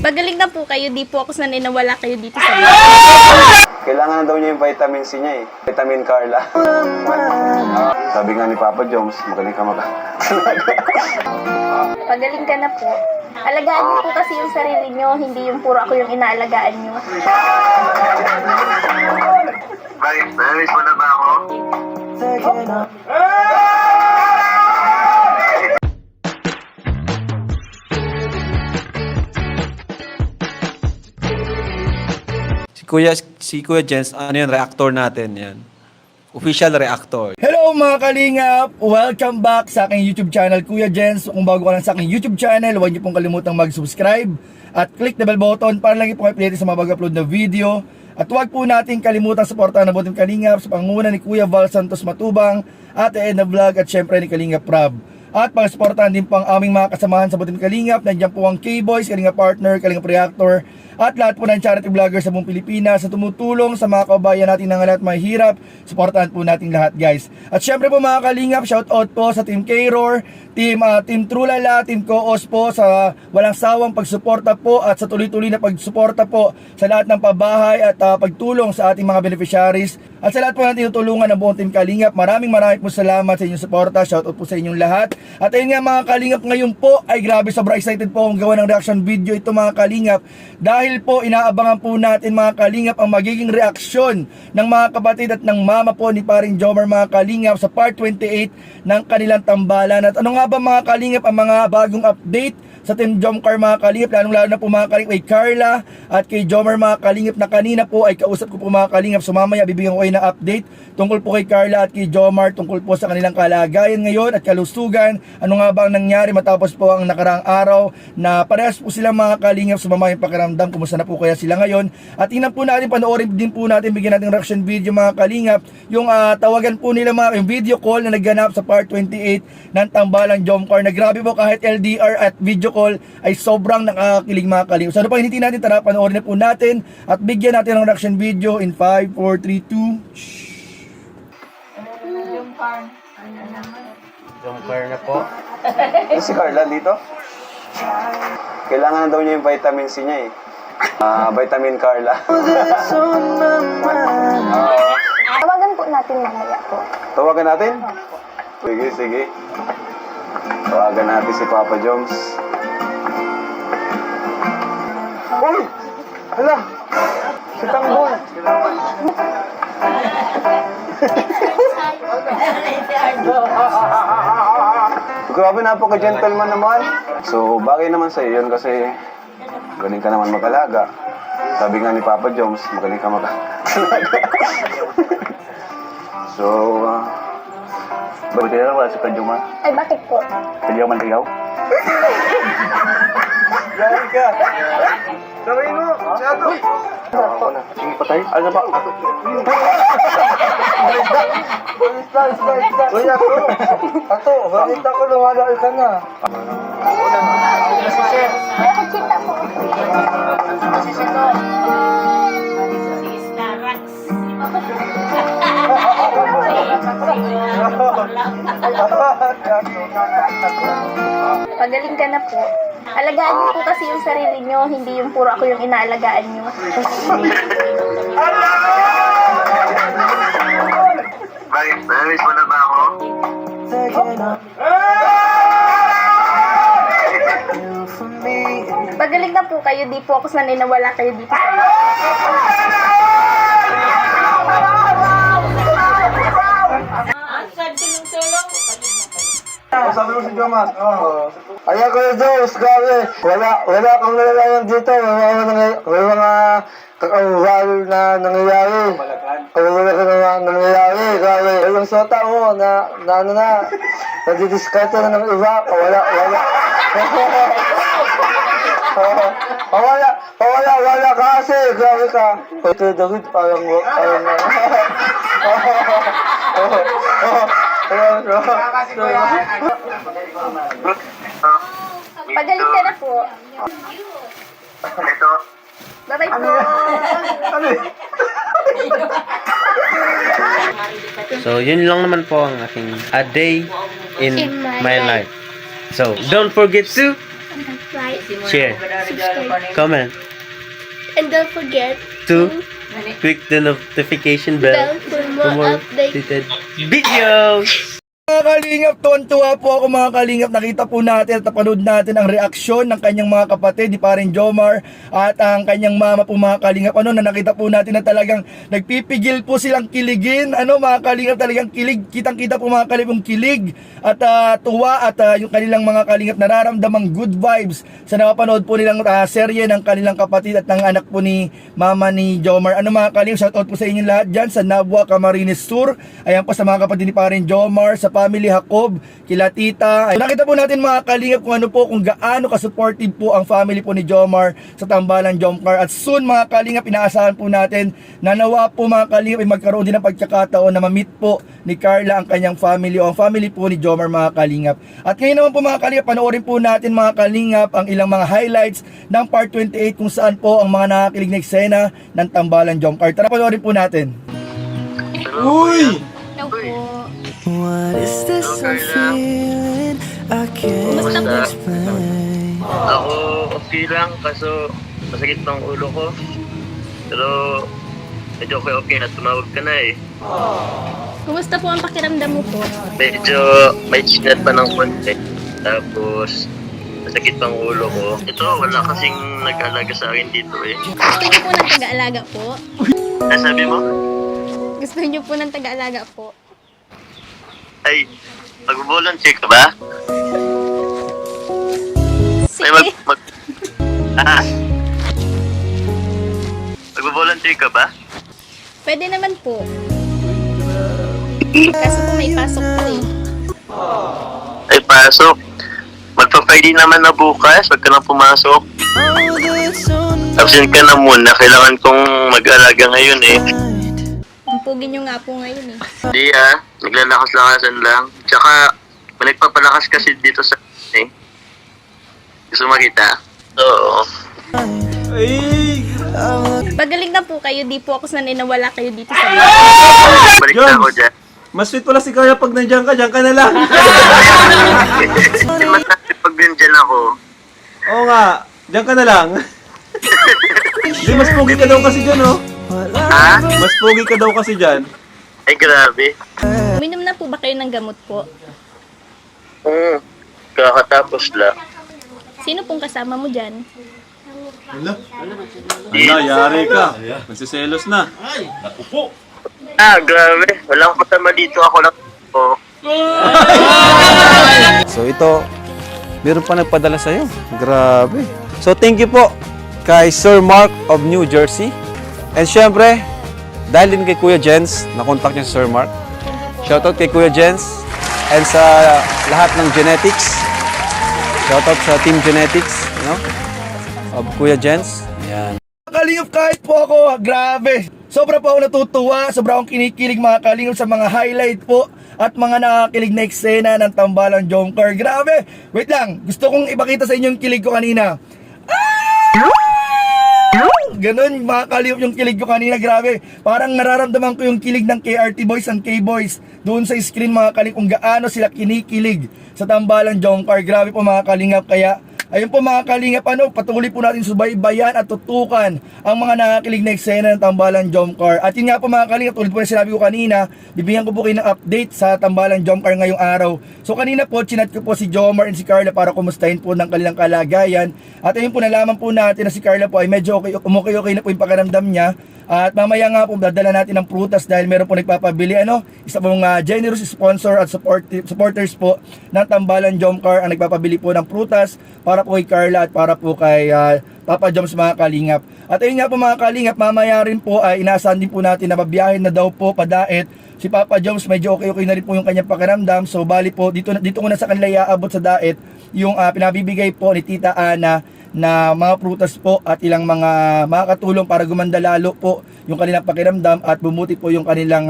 Magaling na po kayo, di po ako sanay na wala kayo dito sa bahay. Kailangan na daw niya yung vitamin C niya eh. Vitamin Carla. Sabi nga ni Papa Joms, magaling ka Magaling ka na po. Alagaan niyo po kasi yung sarili niyo, hindi yung puro ako yung inaalagaan niyo. Bakit? Namiss mo na ba ako? Si Kuya Jens, ano yun, reactor natin yan. Official reactor. Hello mga kalingap! Welcome back sa aking YouTube channel, Kuya Jens. Kung bago ka lang sa aking YouTube channel, huwag niyo pong kalimutang mag-subscribe at click the bell button para lagi pong update sa mga bago-upload na video. At huwag po natin kalimutang suportahan ang Butim Kalingap sa pangunguna ni Kuya Val Santos Matubang, Ate Edna Vlog at syempre ni Kalingap Prab. At pang-suportahan din po ang aming mga kasamahan sa Butim Kalingap. Nandiyan po ang K-Boys, Kalingap Partner, Kalingap Reactor, at lahat po ng charity vloggers sa buong Pilipinas sa tumutulong sa mga kababayan natin na lahat mahirap. Suportahan po natin lahat, guys. At syempre po mga kalingap, shoutout po sa Team K-Roar, Team Trulala, Team Koos po sa walang sawang pagsuporta po at sa tuloy-tuloy na pagsuporta po sa lahat ng pabahay at pagtulong sa ating mga beneficiaries. At sa lahat po natin tinutulungan ng buong Team Kalingap, maraming po salamat sa inyong suporta. Shoutout po sa inyong lahat. At ayun nga mga kalingap, ngayon po ay grabe, sobrang excited po akong gawa ng reaction video ito mga kalingap. Dahil po inaabangan po natin mga kalingap ang magiging reaksyon ng mga kapatid at ng mama po ni Paring Jomar mga kalingap sa part 28 ng kanilang tambalan. At ano nga ba mga kalingap ang mga bagong update sa Team Jomcar mga kalingap, lalong lalo na po mga kalingap kay Carla at kay Jomar mga kalingap na kanina po ay kausap ko po mga kalingap. So mamaya bibigyan ko kayo ng update tungkol po kay Carla at kay Jomar tungkol po sa kanilang kalagayan ngayon at kalusugan. Ano nga ba ang nangyari matapos po ang nakaraang araw na parehas po sila mga kalingap sumama yung pakiramdam, kumusta na po kaya sila ngayon. At tingnan po natin, panoorin din po natin, bigyan natin reaction video mga kalingap yung tawagan po nila mga yung video call na nagganap sa part 28 ng Tambalang Jomcar na grabe po kahit LDR at video call ay sobrang nakakilig mga kalingap. So ano pa hinihintay natin, tara panoorin na po natin at bigyan natin ng reaction video in 5, 4, 3, 2 Jomcar na po. Si Carla dito? Kailangan na daw niya yung vitamin C niya eh. Vitamin Carla. Tawagan po natin mamaya po. Tawagan natin? Sige, sige. Tawagan natin si Papa Joms. Uy! Hala! Si Tanggol! Grabe, napaka-gentleman naman. So, bagay naman sa'yo yun kasi galing ka naman mag-alaga. Sabi nga ni Papa Joms, magaling ka mag-alaga. So, bakit kaya wala si Kajuma? Ay, bakit po? Pwede ako manligaw? Galing ka! Sabi mo! Siyato! Ako na. Sige patay. Ano ba? Ako. Uy, ako! Ako! Bakit ako lumalaol ka na? Ay, kachita po. Magaling ka na po. Alagaan niyo po kasi yung sarili niyo, hindi yung puro ako yung inaalagaan niyo. Bakit? Namiss mo na ba ako? Magaling na po kayo, di po ako sanay na wala kayo dito sa bahay. Sabi mo si Jomas. Ayan ko na Jones, grabe. Wala kang nalalaman dito. May mga kakawal na nangyayari. Wala ka na nangyayari. Grabe. Walang sota mo na nadidiskarte na ng iba. Wala. Wala ka kasi. Grabe ka. Ito David, parang Magaling ka na po. Ito. Bye-bye po. So, yun lang naman po ang aking a day in my life. So, don't forget to share, subscribe. comment, And don't forget to click the notification bell bell for for more more updates. updated videos. Mga kalingap, tuwan-tuwa po ako mga kalingap. Nakita po natin at napanood natin ang reaksyon ng kanyang mga kapatid, ni Paring Jomar at ang kanyang mama po mga kalingap. Na nakita po natin na talagang nagpipigil po silang kiligin. Mga kalingap, talagang kilig. Kitang-kita po mga kalingap yung kilig at tuwa at yung kanilang mga kalingap nararamdamang good vibes sa napapanood po nilang serye ng kanilang kapatid at ng anak po ni mama ni Jomar. Mga kalingap, shoutout po sa inyo lahat dyan sa Nabua, Camarines Sur. Ayan po sa mga kapatid ni Paring Jomar, sa family Jacob, kila tita. Nakita po natin mga kalingap kung gaano ka-supportive po ang family po ni Jomar sa Tambalan Jomcar. At soon mga kalingap, inaasahan po natin na nawa po mga kalingap ay magkaroon din ng pagkakataon na ma-meet po ni Carla ang kanyang family o ang family po ni Jomar mga kalingap. At ngayon naman po mga kalingap, panoorin po natin mga kalingap ang ilang mga highlights ng part 28 kung saan po ang mga nakakilig na eksena ng Tambalan Jomcar. Tara, panoorin po natin. Uy! Hello po. What is this I'm feeling? I Kumusta can't po? explain. Ako, okay lang, kaso masakit pang ulo ko. Pero, medyo okay na tumawag ka na eh. Kumusta po ang pakiramdam mo po? Medyo may sinat pa ng konti. Tapos, masakit pang ulo ko. Ito, wala kasing nag-alaga sa akin dito eh. Gusto niyo po ng taga-alaga po? Sabi mo? Gusto niyo po ng taga-alaga po? Ay, mag-volunteer ka ba? Ay, Sige. Ah? Mag-volunteer ka ba? Pwede naman po. Kaso po may pasok po eh. Ay, pasok. Magpa-Friday naman na bukas. Huwag ka nang pumasok. Oh, that's so Absent ka na muna. Kailangan kong mag-alaga ngayon eh. Ang pugi niyo nga po ngayon eh. Hindi naglalakas-lakasan lang. Tsaka, may nagpapalakas kasi dito sa eh. Gusto makita? Oo. Ay! Pagaling na po kayo, di po ako sanay na wala kayo dito sa bahay. Balik na ako dyan. Mas sweet pala si Carla pag nandiyan ka na lang. Hindi man natin pag dyan ako. Oo nga, diyan ka na lang. Di, mas pogi ka daw kasi dyan, oh. Ha? Mas pogi ka daw kasi dyan. Ay, grabe. Uminom na po ba kayo ng gamot po? Kakatapos lang. Sino pong kasama mo dyan? Ala, yari ka. Nagsiselos na. Grabe. Walang kasama dito. Ako lang. Oh. So ito, meron pa nagpadala sa'yo. Grabe. So thank you po kay Sir Mark of New Jersey. And syempre, dahil din kay Kuya Jens, nakontak niya si Sir Mark. Shoutout kay Kuya Jens and sa lahat ng genetics. Shoutout sa Team Genetics, of Kuya Jens. Ayan. Kalingap, kahit po ako, grabe. Sobra po ako natutuwa, sobra akong kinikilig mga kalingap sa mga highlight po at mga nakakilig na eksena ng Tambalan Jomcar. Grabe! Wait lang, gusto kong ipakita sa inyo yung kilig ko kanina. Ganun mga kalingap yung kilig ko kanina, grabe. Parang nararamdaman ko yung kilig ng KRT Boys and K-Boys doon sa screen mga kalingap kung gaano sila kinikilig sa Tambalan Jomcar. Grabe po mga kalingap, kaya ayun po mga kalingap, patuloy po natin subaybayan at tutukan ang mga nakakilig na eksena ng Tambalan Jomcar. At yun nga po mga kalingap, tulad po na sinabi ko kanina, bibigyan ko po kayo ng update sa Tambalan Jomcar ngayong araw. So kanina po, chinat ko po si Jomar and si Carla para kumustahin po ng kanilang kalagayan. At ayun po, nalaman po natin na si Carla po ay medyo okay na po yung pakiramdam niya. At mamaya nga po, dadala natin ng prutas dahil meron po nagpapabili, isa pong generous sponsor at supporters po ng Tambalan Jomcar ang nagpapabili po ng prutas para po kay Carla at para po kay Papa Joms mga kalingap. At ayun nga po mga kalingap, mamaya rin po ay inaasahan din po natin na babiyahin na daw po padaet si Papa Joms. Medyo okay na rin po yung kanyang pakiramdam. So bali po, dito muna sa kanila iaabot sa daet yung pinabibigay po ni Tita Ana na mga prutas po at ilang mga makakatulong para gumanda lalo po yung kanilang pakiramdam at bumuti po yung kanilang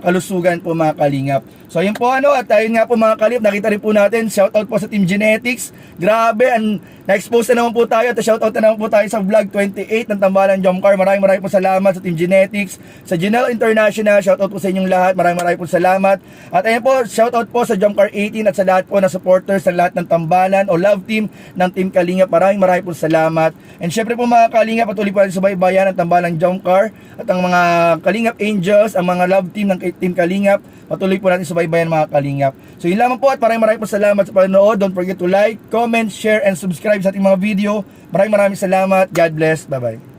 kalusugan po mga kalingap. So yun po at ayun nga po mga kalingap, nakita rin po natin, shoutout po sa Team Genetics. Grabe, na-expose na naman po tayo at shoutout na naman po tayo sa vlog 28 ng Tambalan Jomcar. Maraming po salamat sa Team Genetics, sa Janelle International, shoutout po sa inyong lahat. Maraming po salamat. At ayun po, shoutout po sa Jomcar 18 at sa lahat po na supporters ng lahat ng Tambalan o Love Team ng Team Kalingap. Maraming po salamat. And syempre po mga Kalingap, patuloy po natin subaybayan ng Tambalan Jomcar at ang mga Kalingap Angels, ang mga Love Team ng Team Kalingap. Patuloy po natin subaybayan mga Kalingap. So yun lamang po at maraming po salamat sa panonood. Don't forget to like, comment, share, and subscribe sa ating mga video. Maraming salamat. God bless. Bye-bye.